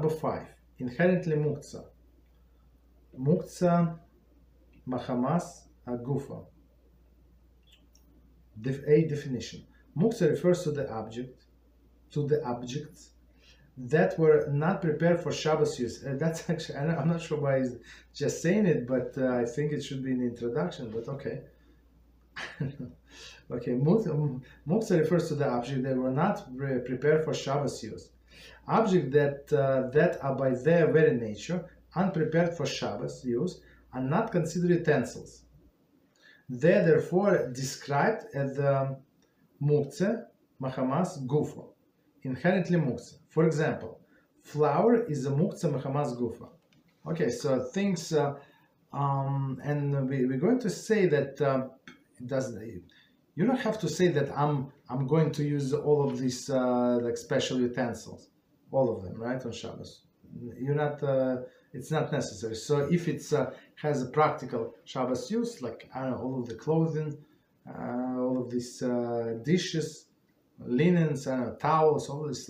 Number 5, inherently Muktzeh. Muktzeh machamas agufa. A definition. Muktzeh refers to the objects that were not prepared for Shabbos use. That's actually, I'm not sure why he's just saying it, but I think it should be in the introduction, but okay. Okay, Muktzeh refers to the object that were not prepared for Shabbos use. Objects that are by their very nature unprepared for Shabbos use are not considered utensils. They are therefore described as the Muktzeh machamas gufa, inherently Muktzeh. For example, flour is a Muktzeh machamas gufa. Okay, so things, and we're going to say that it doesn't. You don't have to say that I'm going to use all of these like special utensils, all of them, right, on Shabbos. You're not. It's not necessary. So if it has a practical Shabbos use, like I don't know, all of the clothing, all of these dishes, linens, towels, all these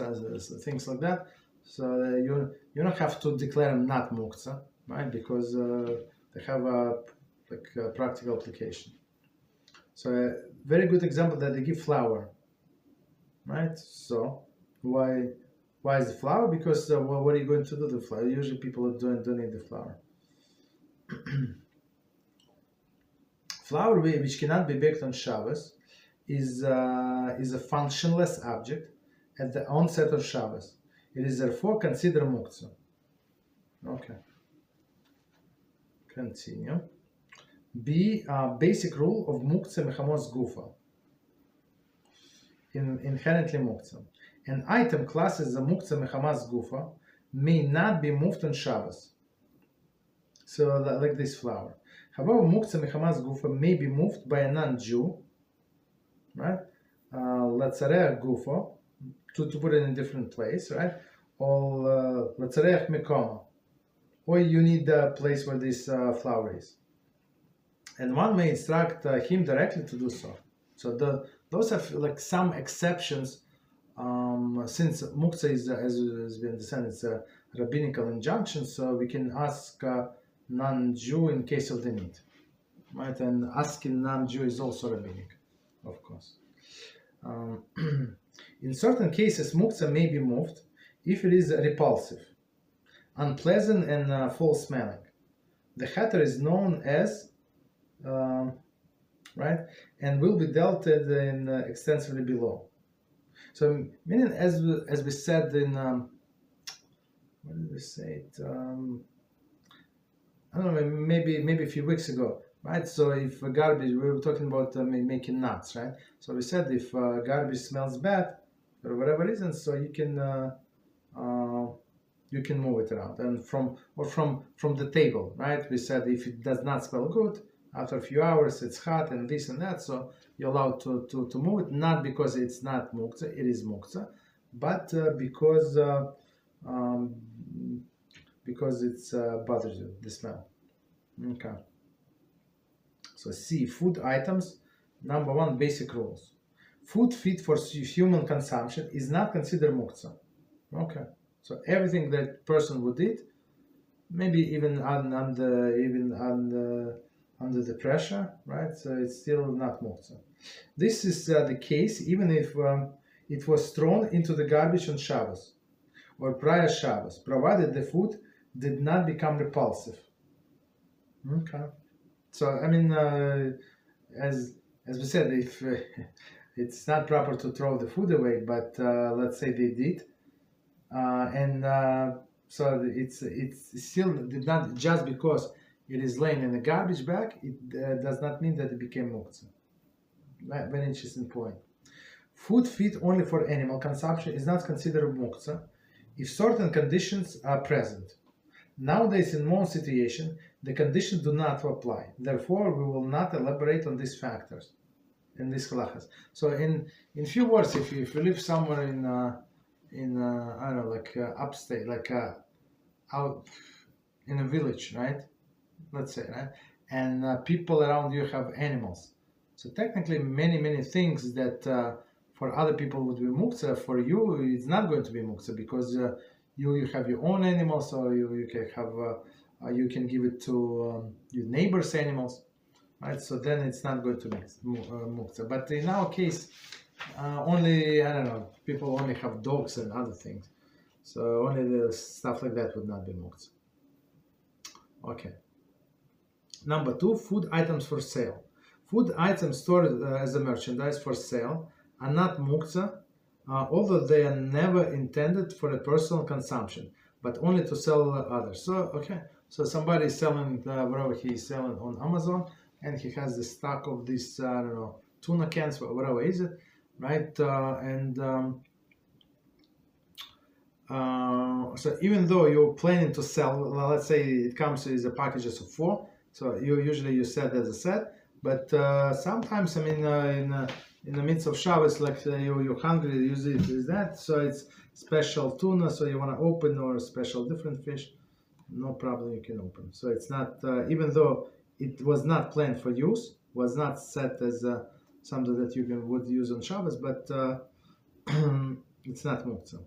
things like that. So you don't have to declare them not Muktzeh, right? Because they have a practical application. So a very good example that they give flour, right? So why is the flour? Because what are you going to do with the flour? Usually people don't need the flour. Flour, which cannot be baked on Shabbos, is a functionless object at the onset of Shabbos. It is therefore considered Muktzeh. Okay. Continue. B. Basic rule of Muktzeh mechamos gufa. Inherently Muktzeh. An item classed as a Muktzeh mechamas gufa may not be moved on Shabbos. So like this flour. However, Muktzeh mechamas gufa may be moved by a non-Jew, right? Latzareach gufa, to put it in a different place, right? Or latzareach mekoma, or you need the place where this flour is. And one may instruct him directly to do so. So those are like some exceptions. Since Muktzeh is, as we understand, it's a rabbinical injunction, so we can ask non-Jew in case of the need, right? And asking non-Jew is also rabbinic, of course. In certain cases, Muktzeh may be moved if it is repulsive, unpleasant, and foul-smelling. The heter is known as, right, and will be dealt in extensively below. So, meaning, as we said in, what did we say it? I don't know, maybe a few weeks ago, right? So, if garbage, we were talking about making nuts, right? So we said if garbage smells bad for whatever reason, so you can move it around, and from the table, right? We said if it does not smell good, after a few hours it's hot and this and that, so you're allowed to move it, not because it's not Muktzeh, it is Muktzeh, but because it's bothers you, the smell. Okay. So C, food items. Number 1, basic rules. Food fit for human consumption is not considered Muktzeh. Okay. So everything that person would eat, maybe even under the pressure, right? So it's still not Muktzeh. This is the case even if it was thrown into the garbage on Shabbos or prior Shabbos, provided the food did not become repulsive. Okay. So I mean, as we said, if it's not proper to throw the food away, but let's say they did, so it's still did not, just because it is laying in a garbage bag, it does not mean that it became Muktzeh. Very interesting point. Food fit only for animal consumption is not considered Muktzeh if certain conditions are present. Nowadays, in most situations, the conditions do not apply. Therefore, we will not elaborate on these factors in these halachas. So, in few words, if you live somewhere in I don't know, like upstate, like out in a village, right? Let's say, right? And people around you have animals. So technically, many things that for other people would be Muktzeh, for you it's not going to be Muktzeh, because you have your own animals, or you can have you can give it to your neighbor's animals, right? So then it's not going to mix muktzeh. But in our case, only, I don't know, people only have dogs and other things, so only the stuff like that would not be muktzeh. Okay. Number 2, food items for sale. Food items stored as a merchandise for sale are not muktzeh, although they are never intended for a personal consumption, but only to sell others. So, okay, so somebody is selling whatever he's selling on Amazon, and he has the stock of this, I don't know, tuna cans, whatever is it, right? So even though you're planning to sell, well, let's say it comes as a packages of 4, so you set as a set, but sometimes, I mean, in the midst of Shabbos, like you're hungry, usually it is that, so it's special tuna, so you want to open, or special different fish, no problem, you can open. So it's not, even though it was not planned for use, was not set as something that you would use on Shabbos, but it's not muktzeh.